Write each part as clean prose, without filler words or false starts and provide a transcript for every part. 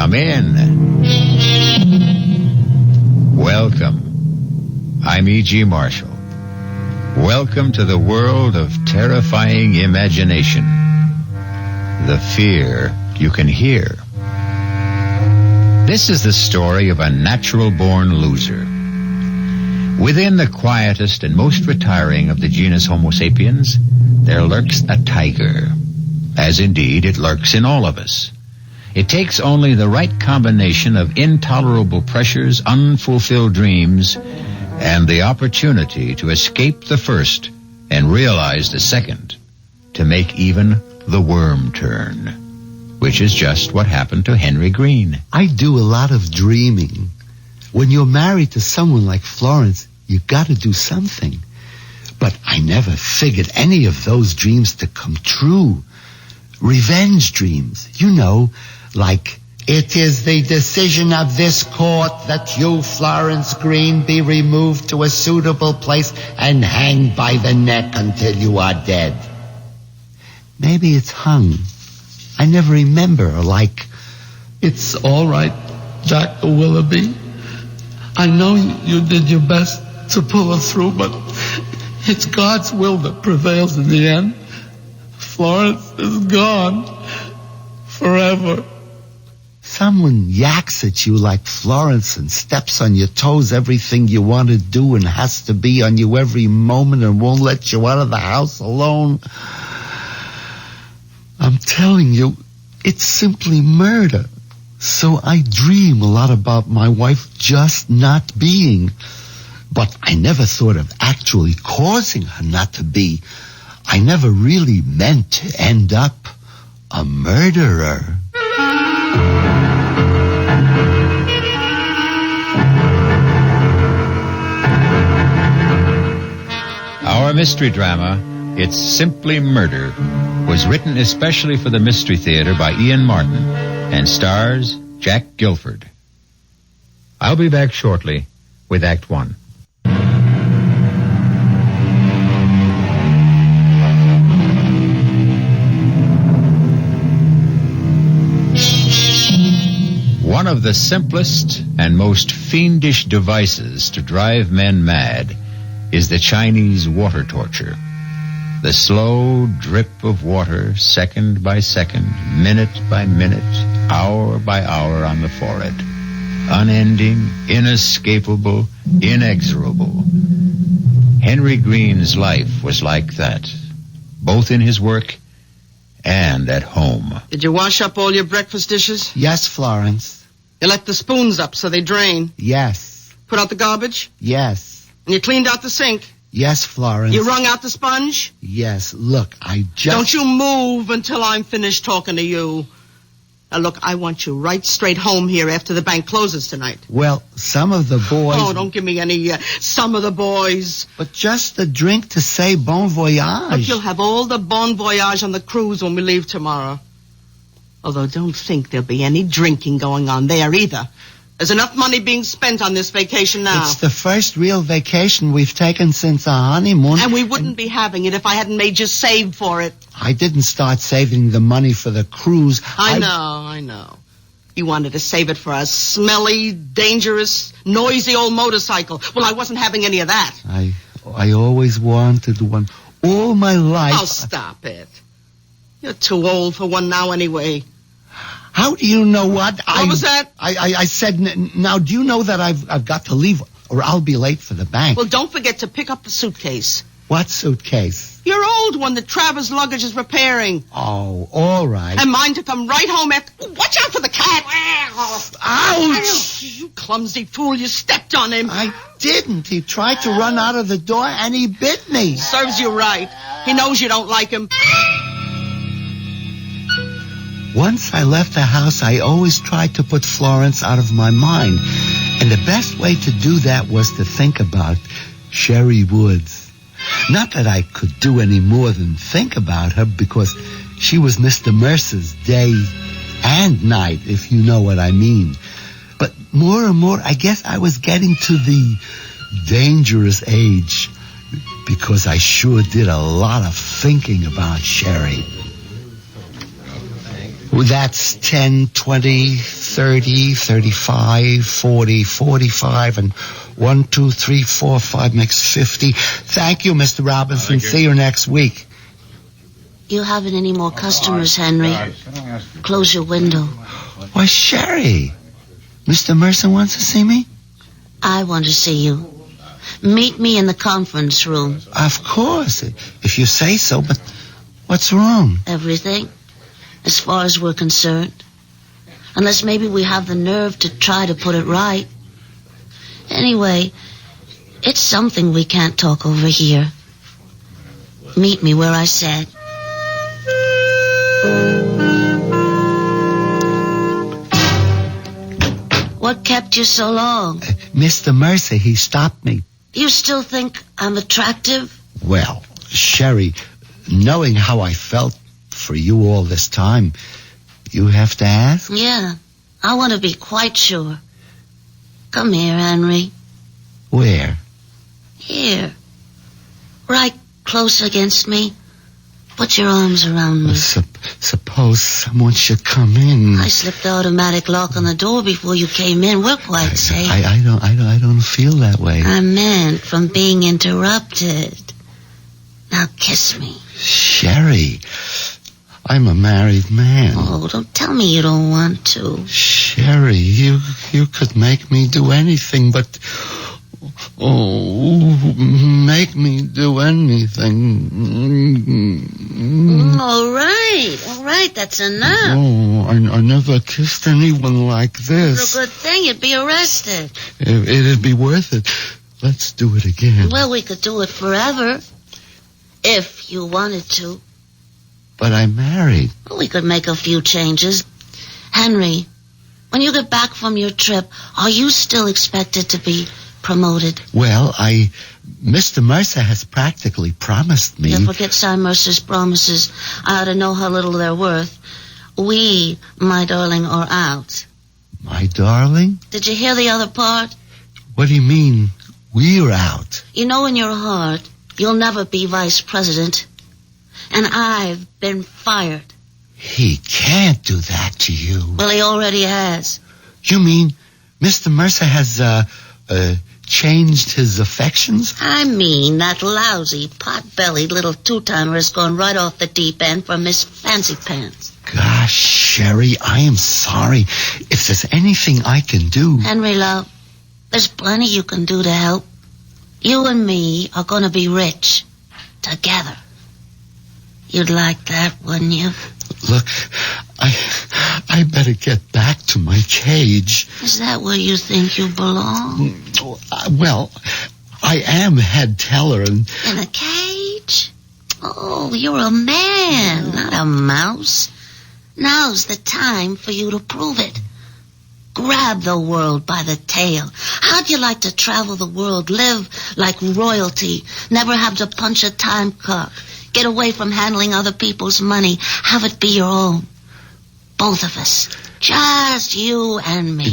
Come in. Welcome. I'm E.G. Marshall. Welcome to the world of terrifying imagination. The fear you can hear. This is the story of a natural-born loser. Within the quietest and most retiring of the genus Homo sapiens, there lurks a tiger, as indeed it lurks in all of us. It takes only the right combination of intolerable pressures, unfulfilled dreams, and the opportunity to escape the first and realize the second to make even the worm turn, which is just what happened to Henry Green. I do a lot of dreaming. When you're married to someone like Florence, you got to do something. But I never figured any of those dreams to come true. Revenge dreams, you know, like, it is the decision of this court that you, Florence Green, be removed to a suitable place and hanged by the neck until you are dead. Maybe it's hung. I never remember, like, it's all right, Jack the Willoughby. I know you did your best to pull her through, but it's God's will that prevails in the end. Florence is gone forever. Someone yaks at you like Florence and steps on your toes everything you want to do and has to be on you every moment and won't let you out of the house alone. I'm telling you, it's simply murder. So I dream a lot about my wife just not being. But I never thought of actually causing her not to be. I never really meant to end up a murderer. Our mystery drama, It's Simply Murder, was written especially for the Mystery Theater by Ian Martin and stars Jack Gilford. I'll be back shortly with Act One. One of the simplest and most fiendish devices to drive men mad is the Chinese water torture. The slow drip of water, second by second, minute by minute, hour by hour on the forehead. Unending, inescapable, inexorable. Henry Green's life was like that, both in his work and at home. Did you wash up all your breakfast dishes? Yes, Florence. You left the spoons up so they drain? Yes. Put out the garbage? Yes. And you cleaned out the sink? Yes, Florence. You wrung out the sponge? Yes. Look, I just... Don't you move until I'm finished talking to you. Now, look, I want you right straight home here after the bank closes tonight. Well, some of the boys... Oh, don't give me any, some of the boys. But just a drink to say bon voyage. Look, you'll have all the bon voyage on the cruise when we leave tomorrow. Although don't think there'll be any drinking going on there either. There's enough money being spent on this vacation now. It's the first real vacation we've taken since our honeymoon. And we wouldn't be having it if I hadn't made you save for it. I didn't start saving the money for the cruise. I know. You wanted to save it for a smelly, dangerous, noisy old motorcycle. Well, I wasn't having any of that. I always wanted one. All my life. Oh, stop it. You're too old for one now anyway. How do you know what? What was that? I said, now, do you know that I've got to leave or I'll be late for the bank? Well, don't forget to pick up the suitcase. What suitcase? Your old one that Travers' luggage is repairing. Oh, all right. And mine to come right home after... Oh, watch out for the cat! Ouch! You clumsy fool, you stepped on him. I didn't. He tried to run out of the door and he bit me. Serves you right. He knows you don't like him. Once I left the house, I always tried to put Florence out of my mind. And the best way to do that was to think about Sherry Woods. Not that I could do any more than think about her, because she was Mr. Mercer's day and night, if you know what I mean. But more and more, I guess I was getting to the dangerous age, because I sure did a lot of thinking about Sherry. That's 10, 20, 30, 35, 40, 45, and 1, 2, 3, 4, 5 makes 50. Thank you, Mr. Robinson. See you next week. You haven't any more customers, Henry. Close your window. Why, Sherry, Mr. Mercer wants to see me? I want to see you. Meet me in the conference room. Of course, if you say so, but what's wrong? Everything, as far as we're concerned. Unless maybe we have the nerve to try to put it right. Anyway, it's something we can't talk over here. Meet me where I said. What kept you so long? Mr. Mercer, he stopped me. You still think I'm attractive? Well, Sherry, knowing how I felt for you all this time, you have to ask? Yeah, I want to be quite sure. Come here, Henry. Where? Here. Right close against me. Put your arms around me. Suppose someone should come in. I slipped the automatic lock on the door before you came in. We're quite safe. I don't feel that way. I meant from being interrupted. Now kiss me. Sherry, I'm a married man. Oh, don't tell me you don't want to. Sherry, you could make me do anything, but... Oh, make me do anything. All right, that's enough. Oh, I never kissed anyone like this. It's a good thing you'd be arrested. It'd be worth it. Let's do it again. Well, we could do it forever, if you wanted to. But I'm married. Well, we could make a few changes. Henry, when you get back from your trip, are you still expected to be promoted? Well, Mr. Mercer has practically promised me. Yeah, forget Cy Mercer's promises. I ought to know how little they're worth. We, my darling, are out. My darling? Did you hear the other part? What do you mean, we're out? You know in your heart, you'll never be vice president. And I've been fired. He can't do that to you. Well, he already has. You mean Mr. Mercer has, changed his affections? I mean, that lousy, pot-bellied little two-timer has gone right off the deep end for Miss Fancy Pants. Gosh, Sherry, I am sorry. If there's anything I can do... Henry, love, there's plenty you can do to help. You and me are going to be rich. Together. You'd like that, wouldn't you? Look, I better get back to my cage. Is that where you think you belong? Well, I am head teller and... In a cage? Oh, you're a man, not a mouse. Now's the time for you to prove it. Grab the world by the tail. How'd you like to travel the world, live like royalty, never have to punch a time clock, get away from handling other people's money, have it be your own? Both of us. Just you and me.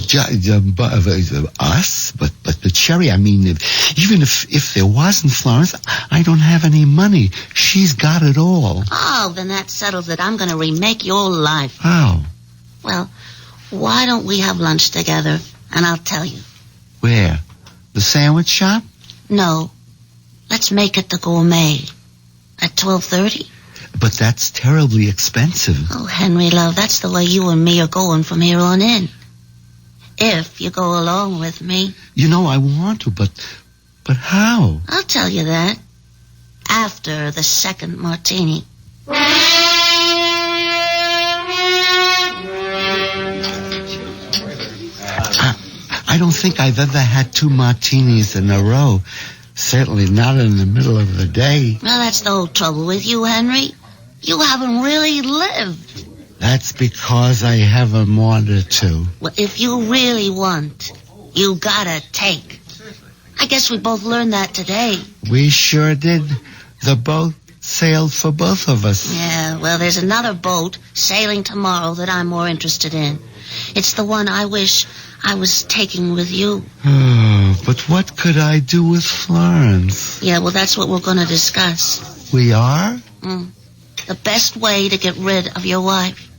Us? But Sherry, I mean, even if there wasn't Florence, I don't have any money. She's got it all. Oh, then that settles it. I'm going to remake your life. How? Well, why don't we have lunch together, and I'll tell you. Where? The sandwich shop? No. Let's make it the Gourmet. At 12:30? But that's terribly expensive. Oh, Henry, love, that's the way you and me are going from here on in. If you go along with me. You know, I want to, but how? I'll tell you that. After the second martini. I don't think I've ever had 2 martinis in a row. Certainly not in the middle of the day. Well, that's the whole trouble with you, Henry. You haven't really lived. That's because I haven't wanted to. Well, if you really want, you gotta take. I guess we both learned that today. We sure did. The boat sailed for both of us. Yeah, well, there's another boat sailing tomorrow that I'm more interested in. It's the one I wish I was taking with you. Oh, but what could I do with Florence? Yeah, well, that's what we're going to discuss. We are? The best way to get rid of your wife.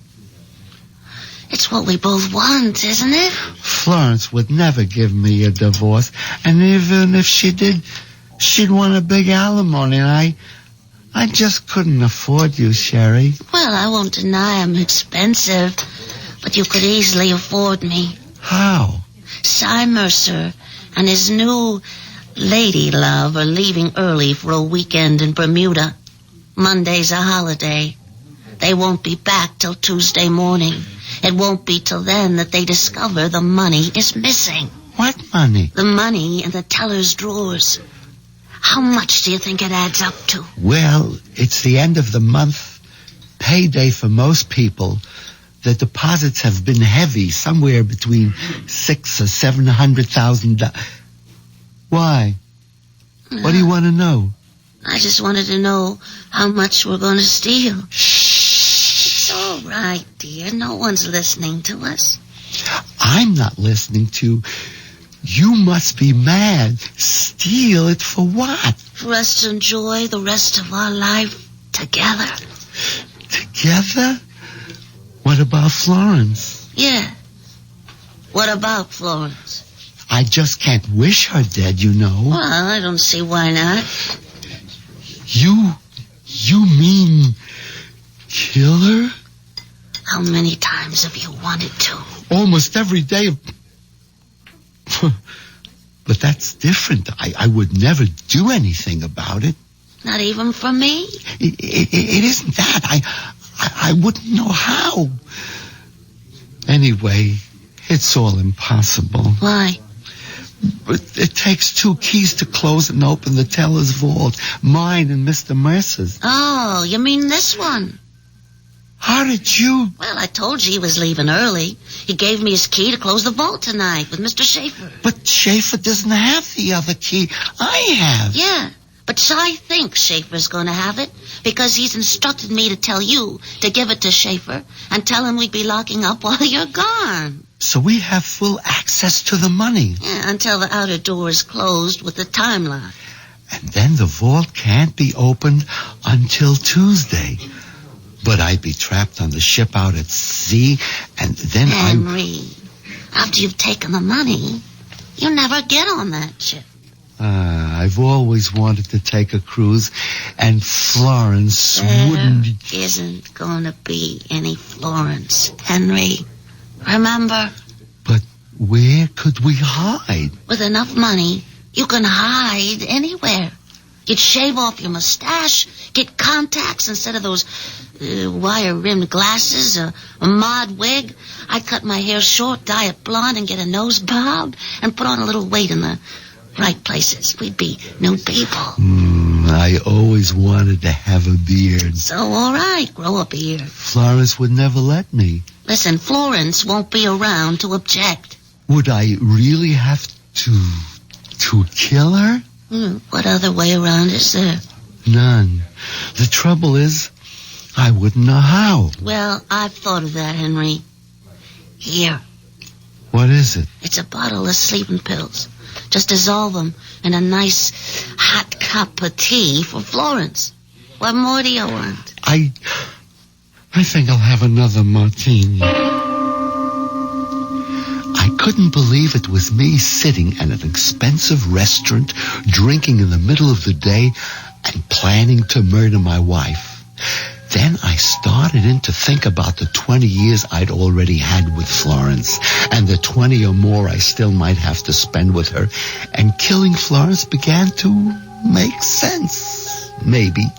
It's what we both want, isn't it? Florence would never give me a divorce, and even if she did, she'd want a big alimony, and I just couldn't afford you, Sherry. Well, I won't deny I'm expensive, but you could easily afford me. How? Cy Mercer and his new lady love are leaving early for a weekend in Bermuda. Monday's a holiday. They won't be back till Tuesday morning. It won't be till then that they discover the money is missing. What money? The money in the teller's drawers. How much do you think it adds up to? Well, it's the end of the month. Payday for most people. The deposits have been heavy, somewhere between $600,000 or $700,000. Why? What do you want to know? I just wanted to know how much we're going to steal. It's all right, dear. No one's listening to us. I'm not listening to. You must be mad. Steal it for what? For us to enjoy the rest of our life together. Together? What about Florence? Yeah. What about Florence? I just can't wish her dead, you know. Well, I don't see why not. You mean kill her? How many times have you wanted to? Almost every day. But that's different. I would never do anything about it. Not even for me? It isn't that. I wouldn't know how. Anyway, it's all impossible. Why? But it takes 2 keys to close and open the teller's vault. Mine and Mr. Mercer's. Oh, you mean this one? How did you... Well, I told you he was leaving early. He gave me his key to close the vault tonight with Mr. Schaefer. But Schaefer doesn't have the other key. I have. Yeah, but Cy thinks Schaefer's going to have it because he's instructed me to tell you to give it to Schaefer and tell him we'd be locking up while you're gone. So we have full access to the money. Yeah, until the outer door is closed with the time lock. And then the vault can't be opened until Tuesday. But I'd be trapped on the ship out at sea, and then Henry, after you've taken the money, you never get on that ship. I've always wanted to take a cruise, and Florence wouldn't... There isn't going to be any Florence, Henry. Remember? But where could we hide? With enough money, you can hide anywhere. You'd shave off your mustache, get contacts instead of those wire-rimmed glasses, a mod wig. I'd cut my hair short, dye it blonde, and get a nose bob, and put on a little weight in the right places. We'd be new people. I always wanted to have a beard. So, all right, grow a beard. Florence would never let me. Listen, Florence won't be around to object. Would I really have to kill her? What other way around is there? None. The trouble is, I wouldn't know how. Well, I've thought of that, Henry. Here. What is it? It's a bottle of sleeping pills. Just dissolve them in a nice hot cup of tea for Florence. What more do you want? I think I'll have another martini. I couldn't believe it was me sitting at an expensive restaurant, drinking in the middle of the day, and planning to murder my wife. Then I started in to think about the 20 years I'd already had with Florence, and the 20 or more I still might have to spend with her, and killing Florence began to make sense. Maybe.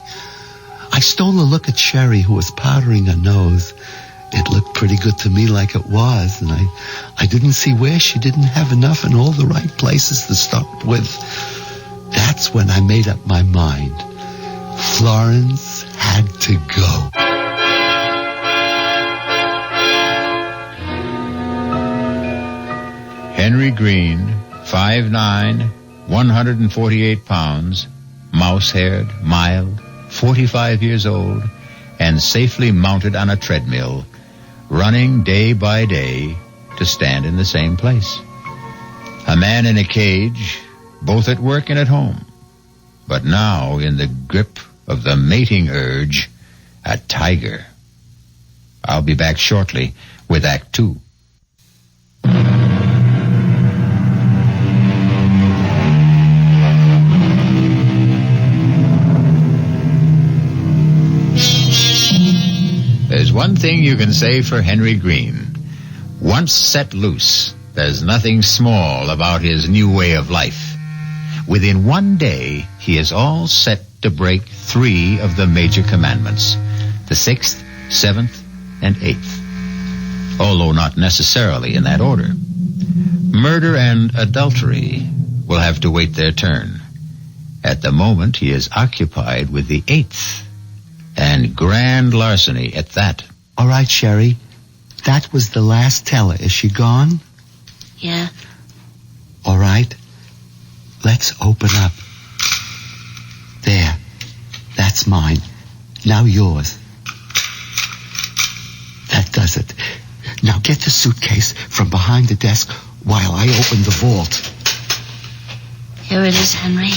I stole a look at Sherry, who was powdering her nose. It looked pretty good to me like it was, and I didn't see where she didn't have enough in all the right places to start with. That's when I made up my mind. Florence had to go. Henry Green, 5'9", 148 pounds, mouse-haired, mild, 45 years old, and safely mounted on a treadmill, running day by day to stand in the same place. A man in a cage, both at work and at home, but now in the grip of the mating urge, a tiger. I'll be back shortly with Act Two. There's one thing you can say for Henry Green. Once set loose, there's nothing small about his new way of life. Within one day, he is all set to break 3 of the major commandments, the 6th, 7th, and 8th, although not necessarily in that order. Murder and adultery will have to wait their turn. At the moment, he is occupied with the 8th, and grand larceny at that. All right, Sherry. That was the last teller. Is she gone? Yeah. All right. Let's open up. There. That's mine. Now yours. That does it. Now get the suitcase from behind the desk while I open the vault. Here it is, Henry.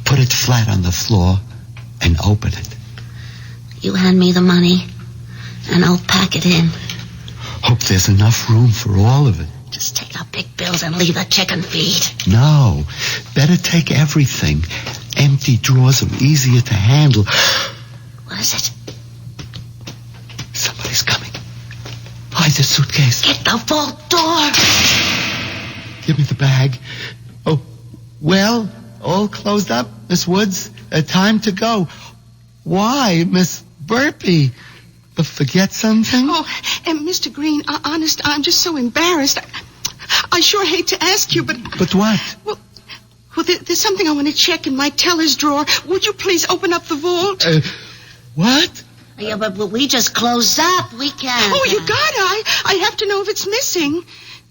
Put it flat on the floor and open it. You hand me the money, and I'll pack it in. Hope there's enough room for all of it. Just take out big bills and leave the chicken feed. No. Better take everything. Empty drawers are easier to handle. What is it? Somebody's coming. Hide the suitcase. Get the vault door. Give me the bag. Oh, well, all closed up, Miss Woods. Time to go. Why, Miss Burpee? Forget something? Oh, and Mr. Green, honest, I'm just so embarrassed. I sure hate to ask you, but... But what? Well, there's something I want to check in my teller's drawer. Would you please open up the vault? What? Yeah, but we just closed up. We can't. Oh, you gotta. I have to know if it's missing.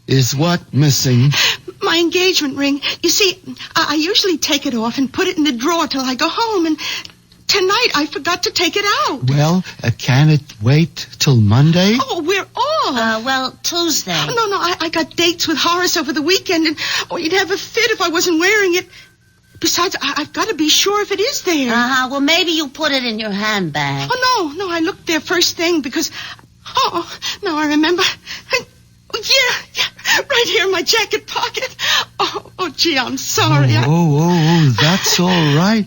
Is what missing? My engagement ring. You see, I usually take it off and put it in the drawer till I go home, and... Tonight, I forgot to take it out. Well, can it wait till Monday? Oh, we're off. Well, Tuesday. No, I got dates with Horace over the weekend, and you'd have a fit if I wasn't wearing it. Besides, I've got to be sure if it is there. Well, maybe you put it in your handbag. Oh, no, I looked there first thing because... Oh, now I remember. Yeah, right here in my jacket pocket. Oh, gee, I'm sorry. Oh, that's all right.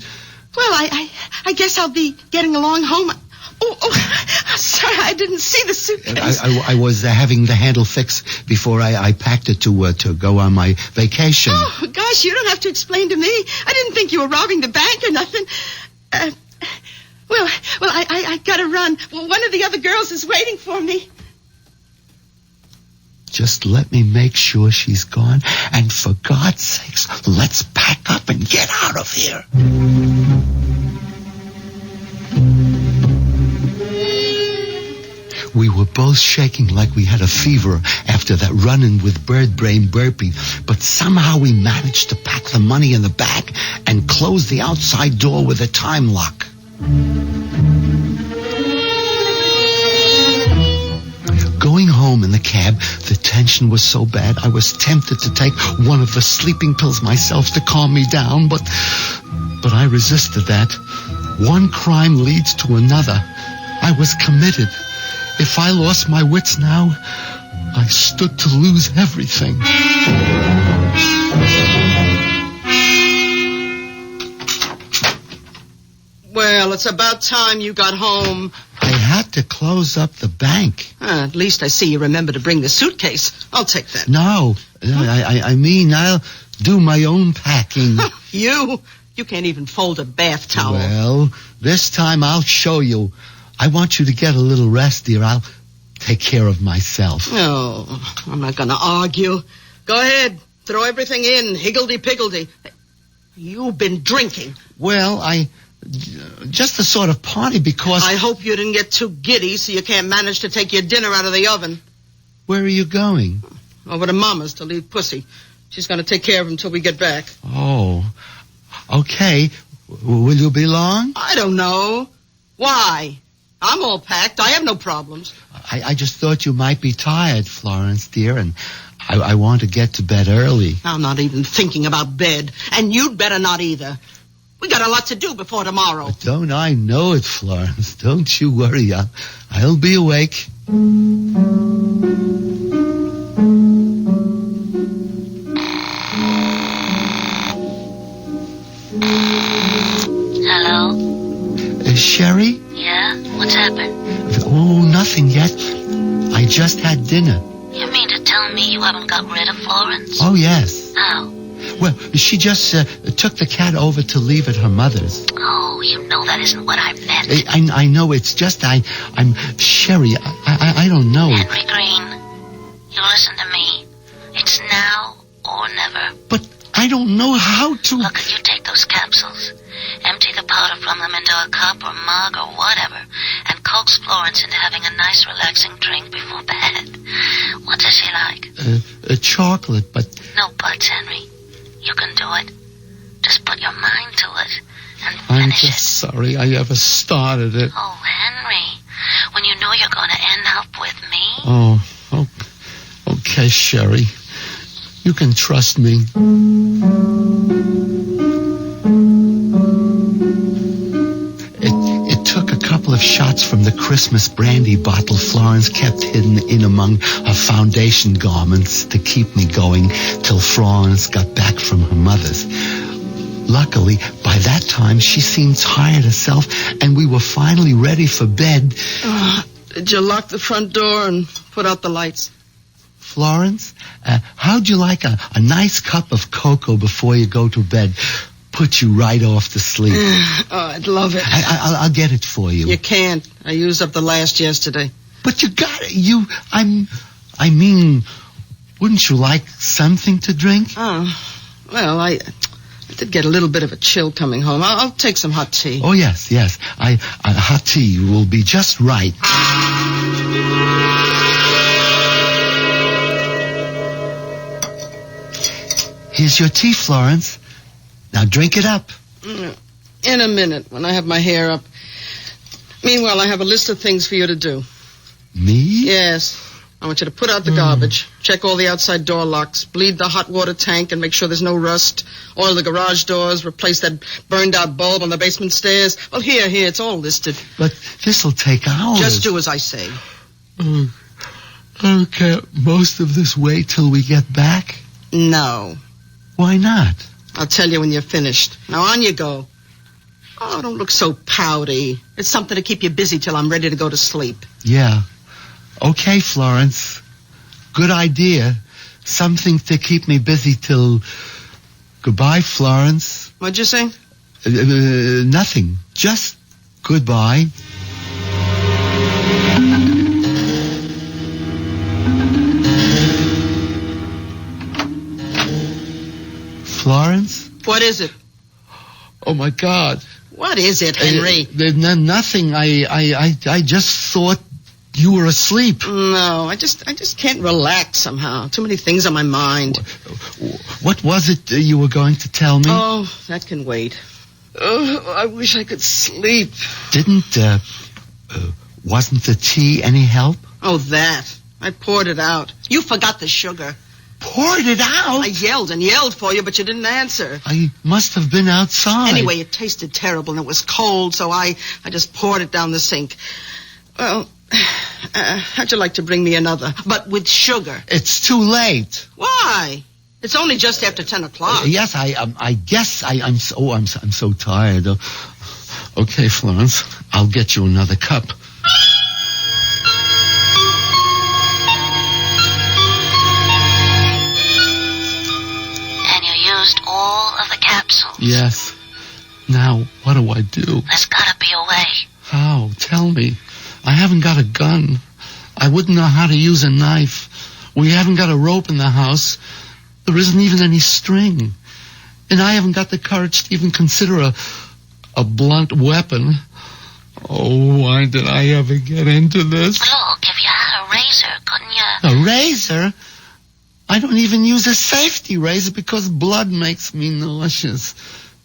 Well, I guess I'll be getting along home. Oh, sorry, I didn't see the suitcase. I was having the handle fixed before I packed it to go on my vacation. Oh, gosh, you don't have to explain to me. I didn't think you were robbing the bank or nothing. Well, I gotta run. Well, one of the other girls is waiting for me. Just let me make sure she's gone. And for God's sakes, let's pack up and get out of here. We were both shaking like we had a fever after that run-in with Bird Brain Burpee, but somehow we managed to pack the money in the bag and close the outside door with a time lock. Going home in the cab, the tension was so bad I was tempted to take one of the sleeping pills myself to calm me down, but I resisted that. One crime leads to another. I was committed. If I lost my wits now, I stood to lose everything. Well, it's about time you got home. I had to close up the bank. At least I see you remember to bring the suitcase. I'll take that. No, I mean I'll do my own packing. You can't even fold a bath towel. Well, this time I'll show you. I want you to get a little rest, dear. I'll take care of myself. No, I'm not going to argue. Go ahead. Throw everything in. Higgledy-piggledy. You've been drinking. Well, just a sort of party because... I hope you didn't get too giddy so you can't manage to take your dinner out of the oven. Where are you going? Over to Mama's to leave Pussy. She's going to take care of him till we get back. Oh, okay. Will you be long? I don't know. Why? I'm all packed. I have no problems. I just thought you might be tired, Florence, dear, and I want to get to bed early. I'm not even thinking about bed, and you'd better not either. We got a lot to do before tomorrow. But don't I know it, Florence? Don't you worry. I'll be awake. Hello? Sherry? Yeah? What's happened? Oh, nothing yet. I just had dinner. You mean to tell me you haven't got rid of Florence? Oh, yes. How? Well, she just took the cat over to leave at her mother's. Oh, you know that isn't what I meant. I know, it's just I'm Sherry, I don't know. Henry Green, you listen to me. It's now or never. But I don't know how to... Look, you take those capsules, empty the powder from them into a cup or mug or whatever, and coax Florence into having a nice relaxing drink before bed. What does she like? Chocolate, but... No buts, Henry. You can do it. Just put your mind to it and I'm finish just it. sorry I ever started it. Oh, Henry, when you know you're going to end up with me. Oh, okay, Sherry. You can trust me. It took a couple of shots from the Christmas brandy bottle Florence kept hidden in among her foundation garments to keep me going till Florence got back from her mother's. Luckily, by that time, she seemed tired herself, and we were finally ready for bed. Did you lock the front door and put out the lights? Florence, how'd you like a nice cup of cocoa before you go to bed? Put you right off to sleep. Oh, I'd love it. I'll get it for you. You can't. I used up the last yesterday. But you got it. I mean, wouldn't you like something to drink? Oh, well, I did get a little bit of a chill coming home. I'll take some hot tea. Oh, yes. Hot tea will be just right. Here's your tea, Florence. Now drink it up. In a minute, when I have my hair up. Meanwhile, I have a list of things for you to do. Me? Yes. I want you to put out the garbage, check all the outside door locks, bleed the hot water tank and make sure there's no rust, oil the garage doors, replace that burned-out bulb on the basement stairs. Well, here, it's all listed. But this'll take hours. Just do as I say. Okay, most of this wait till we get back? No. Why not? I'll tell you when you're finished. Now, on you go. Oh, don't look so pouty. It's something to keep you busy till I'm ready to go to sleep. Yeah. Okay, Florence. Good idea. Something to keep me busy till... Goodbye, Florence. What'd you say? Nothing. Just goodbye. Florence? What is it? Oh, my God. What is it, Henry? Nothing. I just thought you were asleep. No, I just can't relax somehow. Too many things on my mind. What was it you were going to tell me? Oh, that can wait. Oh, I wish I could sleep. Wasn't the tea any help? Oh, that. I poured it out. You forgot the sugar. Poured it out? I yelled and yelled for you, but you didn't answer. I must have been outside. Anyway, it tasted terrible and it was cold, so I just poured it down the sink. Well, how'd you like to bring me another, but with sugar? It's too late. Why? It's only just after 10 o'clock. Yes, I guess I'm so tired. Okay, Florence, I'll get you another cup. All of the capsules. Yes. Now, what do I do? There's gotta be a way. How? Tell me. I haven't got a gun. I wouldn't know how to use a knife. We haven't got a rope in the house. There isn't even any string. And I haven't got the courage to even consider a blunt weapon. Oh, why did I ever get into this? Look, if you had a razor, couldn't you? A razor? I don't even use a safety razor because blood makes me nauseous.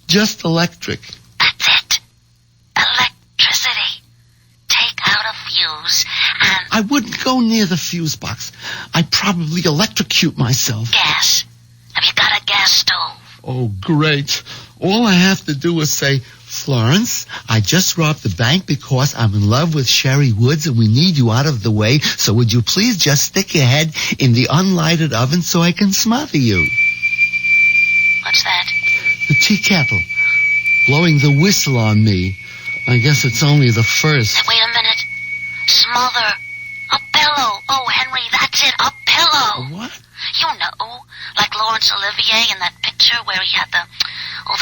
Just electric. That's it. Electricity. Take out a fuse and... I wouldn't go near the fuse box. I'd probably electrocute myself. Gas. Have you got a gas stove? Oh, great. All I have to do is say, Florence, I just robbed the bank because I'm in love with Sherry Woods and we need you out of the way. So would you please just stick your head in the unlighted oven so I can smother you? What's that? The tea kettle. Blowing the whistle on me. I guess it's only the first. Wait a minute. Smother. A pillow. Oh, Henry, that's it. A pillow. A what? You know, like Laurence Olivier in that picture where he had the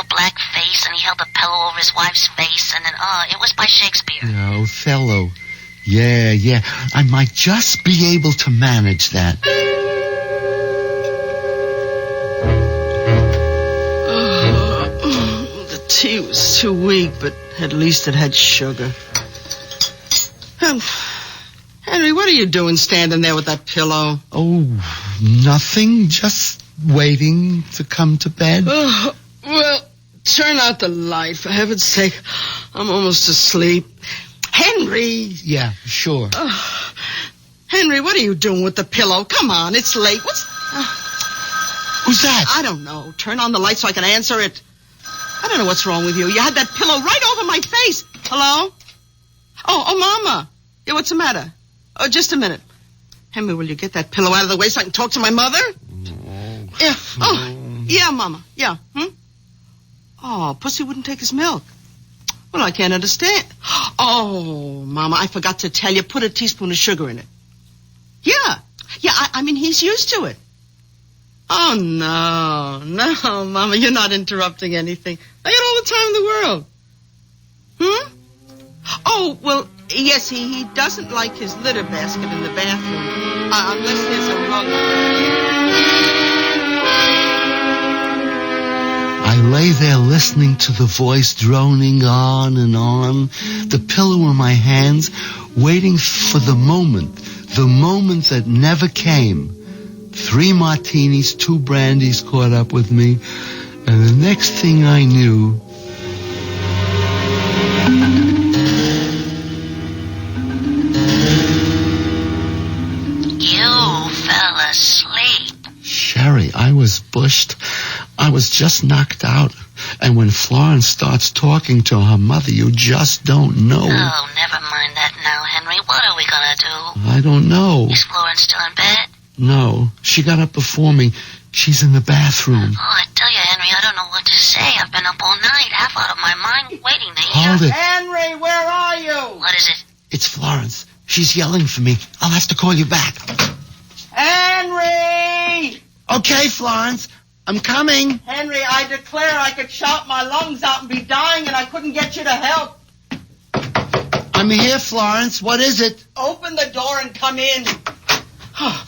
black face and he held the pillow over his wife's face and then, it was by Shakespeare. Yeah, Othello. Yeah. I might just be able to manage that. The tea was too weak, but at least it had sugar. Henry, what are you doing standing there with that pillow? Oh, nothing. Just waiting to come to bed. Oh, well, turn out the light, for heaven's sake. I'm almost asleep. Henry! Yeah, sure. Henry, what are you doing with the pillow? Come on, it's late. Who's that? I don't know. Turn on the light so I can answer it. I don't know what's wrong with you. You had that pillow right over my face. Hello? Oh, Mama. Yeah, what's the matter? Oh, just a minute. Henry, will you get that pillow out of the way so I can talk to my mother? Yeah. Oh, yeah, Mama. Yeah. Oh, Pussy wouldn't take his milk. Well, I can't understand. Oh, Mama, I forgot to tell you. Put a teaspoon of sugar in it. Yeah. Yeah, I mean, he's used to it. Oh, no, Mama, you're not interrupting anything. I got all the time in the world. Oh, well, yes, he doesn't like his litter basket in the bathroom, unless there's a rug. I lay there listening to the voice droning on and on, the pillow in my hands, waiting for the moment that never came. 3 martinis, 2 brandies caught up with me, and the next thing I knew... You fell asleep. Sherry, I was bushed. I was just knocked out. And when Florence starts talking to her mother, you just don't know. Oh, never mind that now, Henry. What are we gonna do? I don't know. Is Florence still in bed? No, she got up before me. She's in the bathroom. Oh, I tell you, Henry, I don't know what to say. I've been up all night, half out of my mind, waiting to hear. Hold it. Henry, where are you? What is it? It's Florence. She's yelling for me. I'll have to call you back. Henry! Okay, Florence. I'm coming. Henry, I declare I could shout my lungs out and be dying and I couldn't get you to help. I'm here, Florence. What is it? Open the door and come in. Oh,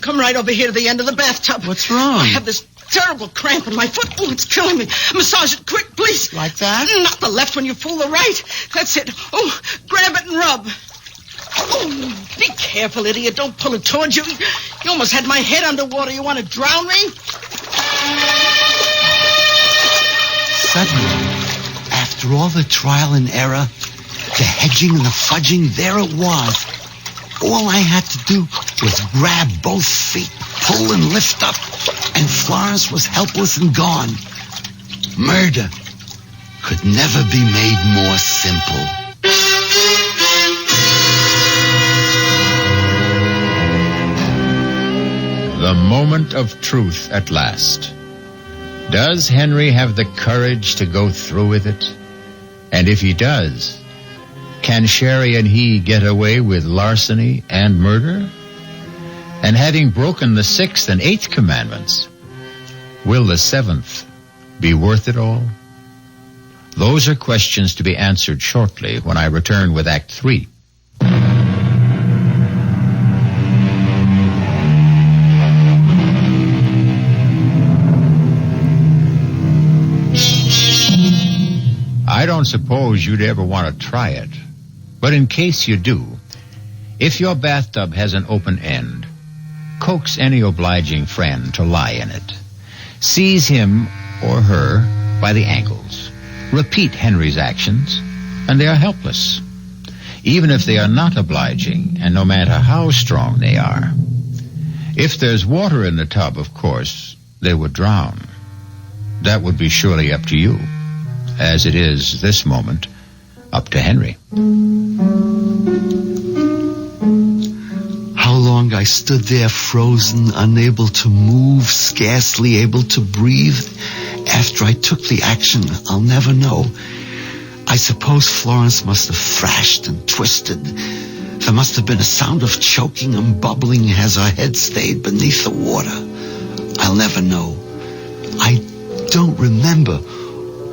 come right over here to the end of the bathtub. What's wrong? I have this terrible cramp in my foot. Oh, it's killing me. Massage it quick, please. Like that? Not the left one, you fool, the right. That's it. Oh, grab it and rub. Oh, be careful, idiot. Don't pull it towards you. You almost had my head underwater. You want to drown me? Suddenly, after all the trial and error, the hedging and the fudging, there it was. All I had to do was grab both feet, pull and lift up, and Florence was helpless and gone. Murder could never be made more simple. The moment of truth at last. Does Henry have the courage to go through with it? And if he does, can Sherry and he get away with larceny and murder? And having broken the 6th and 8th commandments, will the 7th be worth it all? Those are questions to be answered shortly when I return with Act 3. I don't suppose you'd ever want to try it. But in case you do, if your bathtub has an open end, coax any obliging friend to lie in it. Seize him or her by the ankles. Repeat Henry's actions, and they are helpless. Even if they are not obliging, and no matter how strong they are. If there's water in the tub, of course, they would drown. That would be surely up to you. as it is this moment, up to Henry. How long I stood there frozen, unable to move, scarcely able to breathe. After I took the action, I'll never know. I suppose Florence must have thrashed and twisted. There must have been a sound of choking and bubbling as her head stayed beneath the water. I'll never know. I don't remember.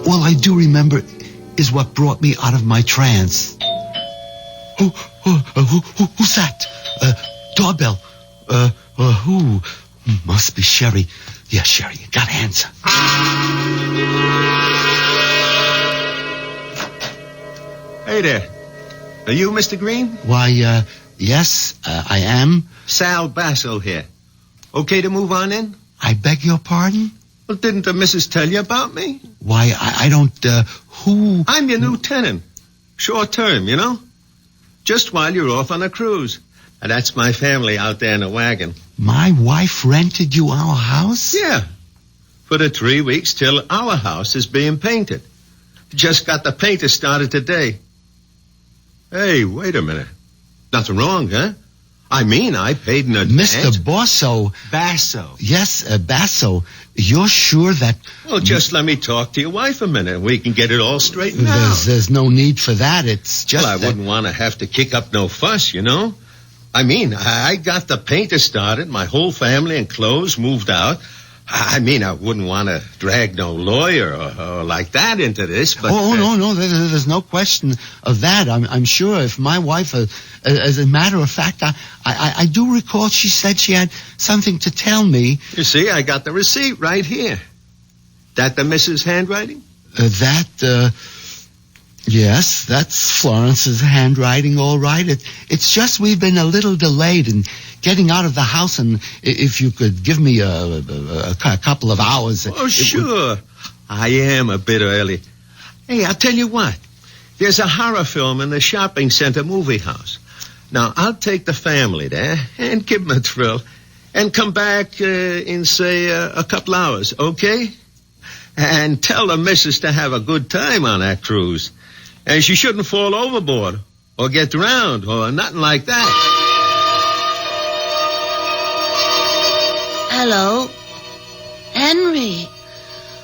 All I do remember is what brought me out of my trance. Who's that? Doorbell. Who? Must be Sherry. Yeah, Sherry, you gotta answer. Hey there. Are you Mr. Green? Why, yes, I am. Sal Basso here. Okay to move on in? I beg your pardon? Well, didn't the missus tell you about me? Why, I don't, who? I'm your new tenant. Short term, you know? Just while you're off on a cruise. And that's my family out there in a wagon. My wife rented you our house? Yeah. For the 3 weeks till our house is being painted. Just got the painter started today. Hey, wait a minute. Nothing wrong, huh? I mean, I paid an advance. Mr. Basso. Yes, Basso. You're sure that... Well, just let me talk to your wife a minute. We can get it all straightened out. There's no need for that. It's just Well, I wouldn't want to have to kick up no fuss, you know? I mean, I got the painter started. My whole family and clothes moved out. I mean, I wouldn't want to drag no lawyer or like that into this, but... No, there's no question of that. I'm sure if my wife, as a matter of fact, I do recall she said she had something to tell me. You see, I got the receipt right here. That the missus' handwriting? Yes, that's Florence's handwriting, all right. It's just we've been a little delayed in getting out of the house, and if you could give me a couple of hours... Oh, sure. I am a bit early. Hey, I'll tell you what. There's a horror film in the shopping center movie house. Now, I'll take the family there and give them a thrill and come back in, say, a couple hours, okay? And tell the missus to have a good time on that cruise. And she shouldn't fall overboard or get drowned or nothing like that. Hello? Henry.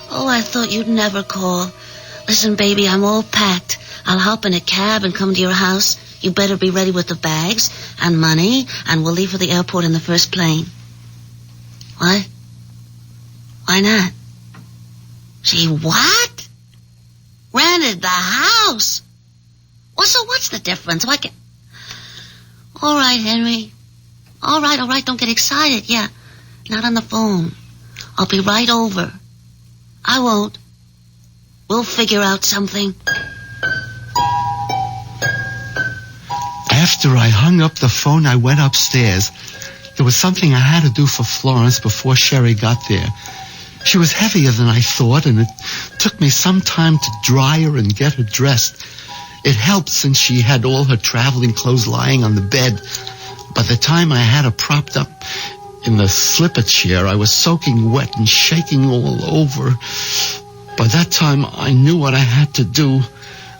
Oh, I thought you'd never call. Listen, baby, I'm all packed. I'll hop in a cab and come to your house. You better be ready with the bags and money, and we'll leave for the airport in the first plane. What? Why not? She what? Rented the house? Well, so what's the difference? Why can't... All right, Henry. All right, don't get excited. Yeah, not on the phone. I'll be right over. I won't. We'll figure out something. After I hung up the phone, I went upstairs. There was something I had to do for Florence before Sherry got there. She was heavier than I thought, and it took me some time to dry her and get her dressed. It helped since she had all her traveling clothes lying on the bed. By the time I had her propped up in the slipper chair, I was soaking wet and shaking all over. By that time, I knew what I had to do.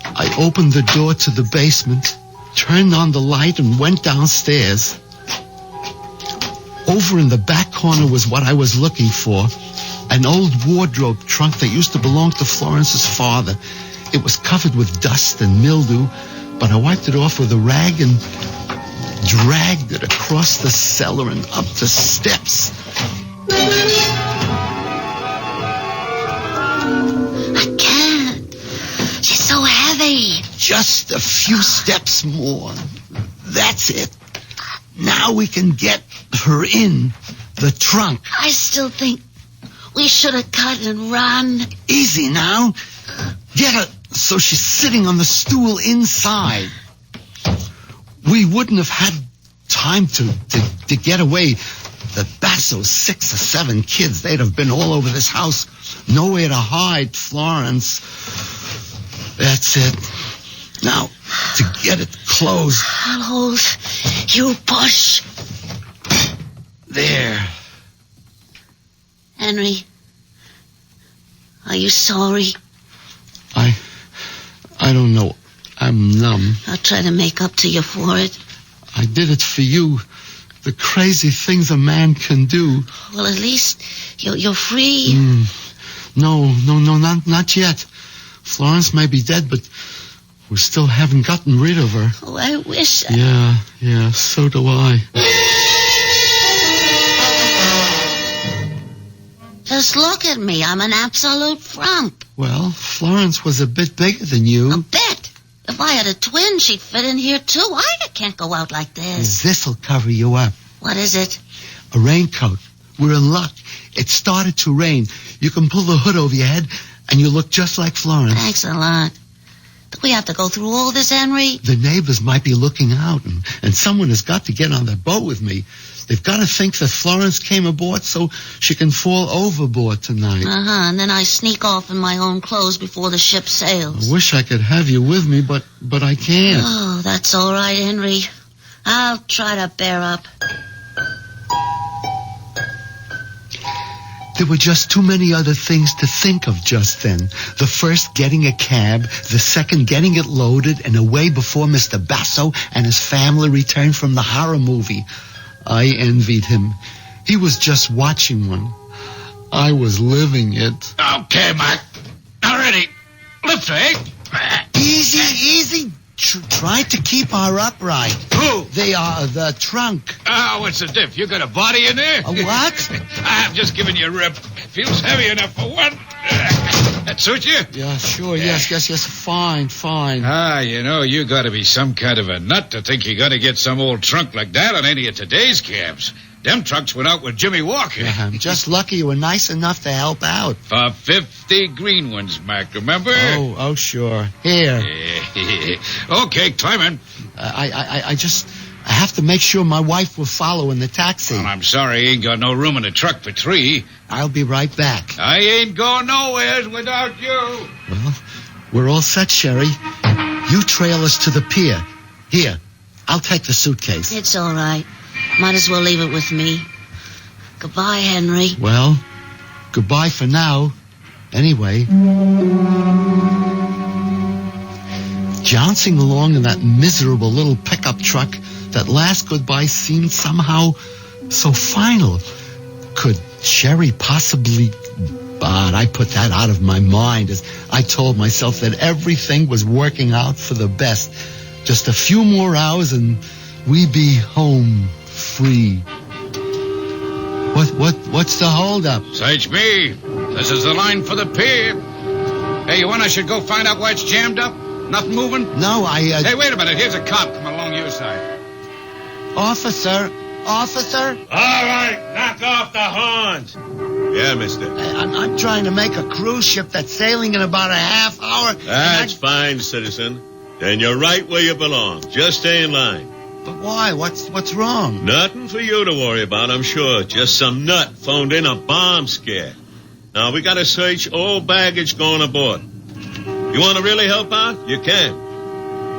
I opened the door to the basement, turned on the light, and went downstairs. Over in the back corner was what I was looking for. An old wardrobe trunk that used to belong to Florence's father. It was covered with dust and mildew, but I wiped it off with a rag and dragged it across the cellar and up the steps. I can't. She's so heavy. Just a few steps more. That's it. Now we can get her in the trunk. I still think we should have cut and run. Easy now. Get her so she's sitting on the stool inside. We wouldn't have had time to get away. The Basso's 6 or 7 kids, they'd have been all over this house. Nowhere to hide, Florence. That's it. Now, to get it closed. I'll hold. You push. There. Henry, are you sorry? I I don't know. I'm numb. I'll try to make up to you for it. I did it for you. The crazy things a man can do. Well, at least you're free. No, not yet. Florence may be dead, but we still haven't gotten rid of her. Oh, I wish. Yeah, so do I. Just look at me. I'm an absolute frump. Well, Florence was a bit bigger than you. A bit? If I had a twin, she'd fit in here, too. I can't go out like this. This'll cover you up. What is it? A raincoat. We're in luck. It started to rain. You can pull the hood over your head, and you look just like Florence. Thanks a lot. Do we have to go through all this, Henry? The neighbors might be looking out, and someone has got to get on their boat with me. They've got to think that Florence came aboard so she can fall overboard tonight. And then I sneak off in my own clothes before the ship sails. I wish I could have you with me, but I can't. Oh, that's all right, Henry. I'll try to bear up. There were just too many other things to think of just then. The first, getting a cab. The second, getting it loaded and away before Mr. Basso and his family returned from the horror movie. I envied him. He was just watching one. I was living it. Okay, Mike. Now ready. Lift her, eh? Easy. Try to keep her upright. Who? The trunk. Oh, what's the diff? You got a body in there? A what? I'm just giving you a rip. Feels heavy enough for one. That suit you? Yeah, sure. Yes. Fine. You got to be some kind of a nut to think you're going to get some old trunk like that on any of today's cabs. Them trucks went out with Jimmy Walker. Yeah, I'm just lucky you were nice enough to help out. For 50 green ones, Mac, remember? Oh, sure. Here. Okay, climb in. I have to make sure my wife will follow in the taxi. Well, I'm sorry, ain't got no room in the truck for 3. I'll be right back. I ain't going nowheres without you. Well, we're all set, Sherry. You trail us to the pier. Here, I'll take the suitcase. It's all right. Might as well leave it with me. Goodbye, Henry. Well, goodbye for now. Anyway. Jouncing along in that miserable little pickup truck, that last goodbye seemed somehow so final. Could Sherry possibly... But I put that out of my mind as I told myself that everything was working out for the best. Just a few more hours and we'd be home free. What's the holdup? Search me. This is the line for the pier. Hey, you want I should go find out why it's jammed up? Nothing moving? No, Hey, wait a minute. Here's a cop coming along your side. Officer? All right, knock off the horns. Yeah, mister. I'm trying to make a cruise ship that's sailing in about a half hour. That's fine, citizen. Then you're right where you belong. Just stay in line. But why? What's wrong? Nothing for you to worry about, I'm sure. Just some nut phoned in a bomb scare. Now, we got to search all baggage going aboard. You want to really help out? You can.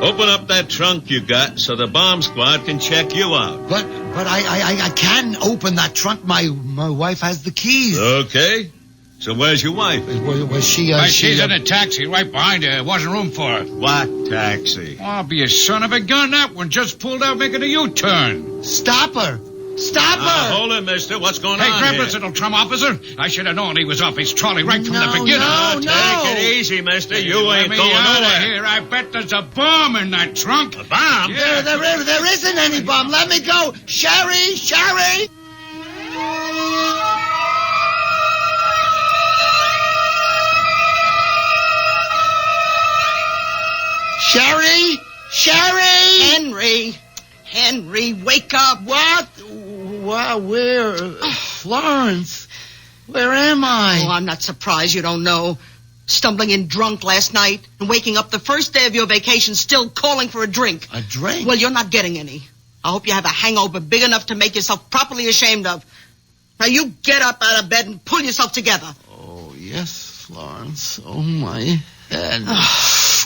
Open up that trunk you got so the bomb squad can check you out. But I can open that trunk. My wife has the keys. Okay. So where's your wife? Was she... she's in a taxi right behind her. There wasn't room for her. What taxi? Oh, be a son of a gun. That one just pulled out making a U-turn. Stop her! Stop her! Hold it, mister. What's going Hey, on grab here? this little trum, officer. I should have known he was off his trolley right from the beginning. No. Take it easy, mister. You Let ain't me going out of nowhere. here. I bet there's a bomb in that trunk. A bomb? Yeah. There isn't any bomb. Let me go. Sherry! Sherry! Sherry! Sherry! Henry, wake up. What? Where? Florence, where am I? Oh, I'm not surprised you don't know. Stumbling in drunk last night and waking up the first day of your vacation still calling for a drink. A drink? Well, you're not getting any. I hope you have a hangover big enough to make yourself properly ashamed of. Now you get up out of bed and pull yourself together. Oh, yes, Florence. Oh, my head.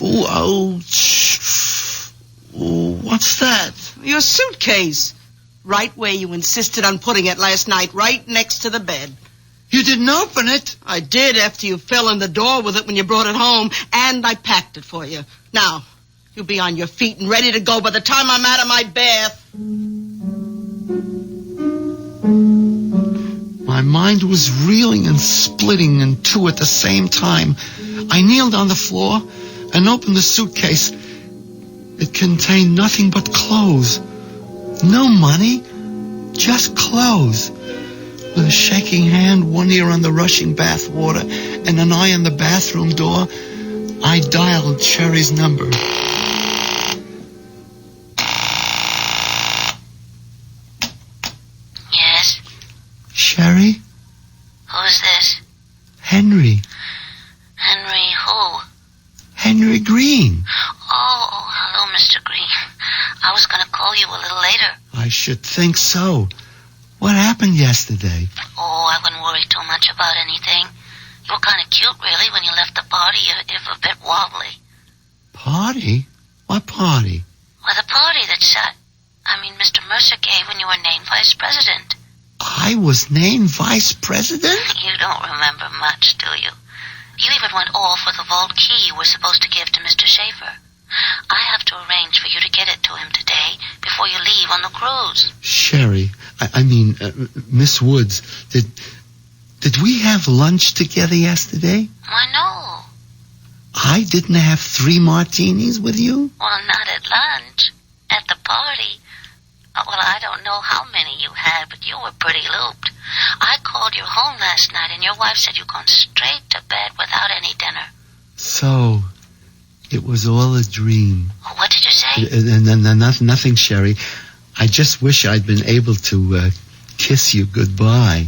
Ooh, ouch. Ooh, what's that? Your suitcase. Right where you insisted on putting it last night, right next to the bed. You didn't open it? I did after you fell in the door with it when you brought it home, and I packed it for you. Now, you'll be on your feet and ready to go by the time I'm out of my bath. My mind was reeling and splitting in two at the same time. I kneeled on the floor and opened the suitcase. It contained nothing but clothes. No money, just clothes. With a shaking hand, one ear on the rushing bath water, and an eye on the bathroom door, I dialed Sherry's number. Yes? Sherry? Who's this? Henry. Henry who? Henry Green. Oh, hello, Mr. Green. I was going to call you a little later. I should think so. What happened yesterday? Oh, I wouldn't worry too much about anything. You were kind of cute, really, when you left the party, if a bit wobbly. Party? What party? Well, the party that Mr. Mercer gave when you were named vice president. I was named vice president? You don't remember much, do you? You even went off with the vault key you were supposed to give to Mr. Schaefer. I have to arrange for you to get it to him today before you leave on the cruise. Sherry, Miss Woods, did we have lunch together yesterday? Why, no. I didn't have 3 martinis with you? Well, not at lunch. At the party. Well, I don't know how many you had, but you were pretty looped. I called you home last night, and your wife said you'd gone straight to bed without any dinner. So, it was all a dream. What did you say? Nothing, Sherry. I just wish I'd been able to kiss you goodbye.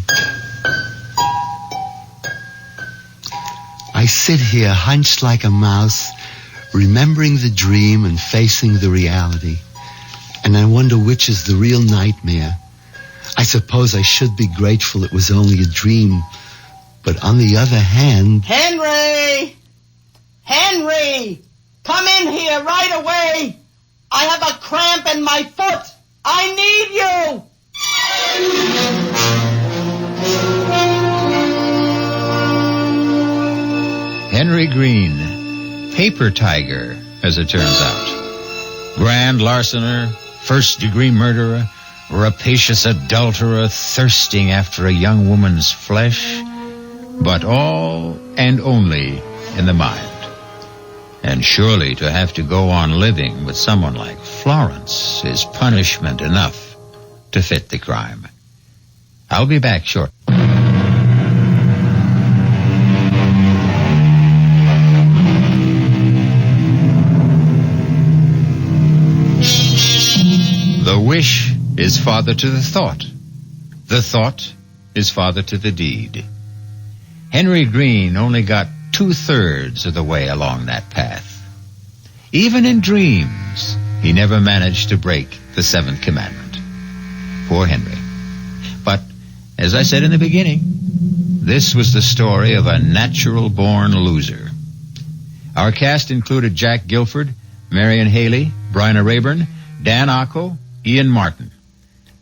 I sit here hunched like a mouse, remembering the dream and facing the reality. And I wonder which is the real nightmare. I suppose I should be grateful it was only a dream. But on the other hand... Henry! Henry! Come in here right away! I have a cramp in my foot! I need you! Henry Green, paper tiger, as it turns out. Grand larcener, first-degree murderer, rapacious adulterer thirsting after a young woman's flesh, but all and only in the mind. And surely to have to go on living with someone like Florence is punishment enough to fit the crime. I'll be back shortly. The wish is father to the thought. The thought is father to the deed. Henry Green only got 2/3 of the way along that path. Even in dreams, he never managed to break the 7th commandment. Poor Henry. But, as I said in the beginning, this was the story of a natural-born loser. Our cast included Jack Gilford, Marian Hailey, Bryna Raeburn, Dan Ocko, Ian Martin.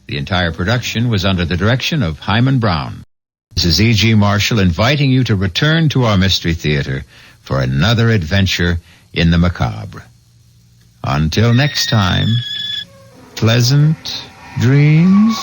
The entire production was under the direction of Hyman Brown. This is E.G. Marshall inviting you to return to our Mystery Theater for another adventure in the macabre. Until next time, pleasant dreams.